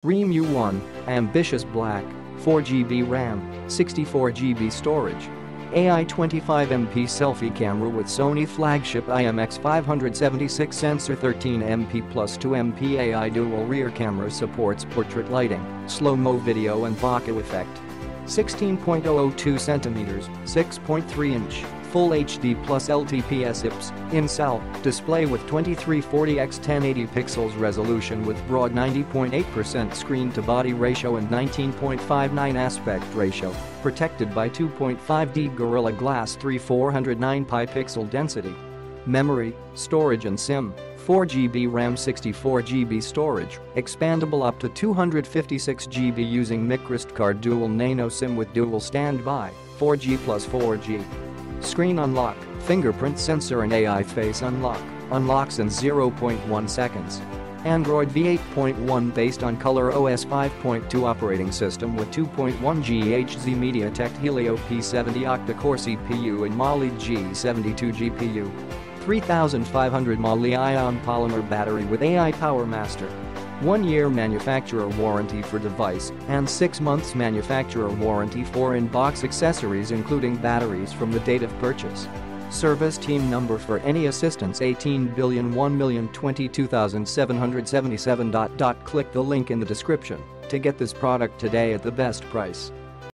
Realme U1, ambitious black, 4GB RAM, 64GB storage. AI 25MP selfie camera with Sony flagship IMX576 sensor 13MP plus 2MP AI dual rear camera supports portrait lighting, slo-mo video and bokeh effect. 16.002 cm, 6.3 inch. Full HD plus LTPS IPS, in-cell, display with 2340x1080 pixels resolution with broad 90.8% screen-to-body ratio and 19.59 aspect ratio, protected by 2.5D Gorilla Glass 3 409 pi pixel density. Memory, storage and SIM, 4GB RAM 64GB storage, expandable up to 256GB using MicroSD Card dual nano SIM with dual standby, 4G plus 4G. Screen unlock, fingerprint sensor and AI face unlock, unlocks in 0.1 seconds. Android v8.1 based on ColorOS 5.2 operating system with 2.1 GHz MediaTek Helio P70 octa-core CPU and Mali G72 GPU. 3500 mAh Li-ion Polymer battery with AI Power Master. 1-year manufacturer warranty for device and 6 months manufacturer warranty for in-box accessories including batteries from the date of purchase. Service team number for any assistance 18,001,022,777. Click the link in the description to get this product today at the best price.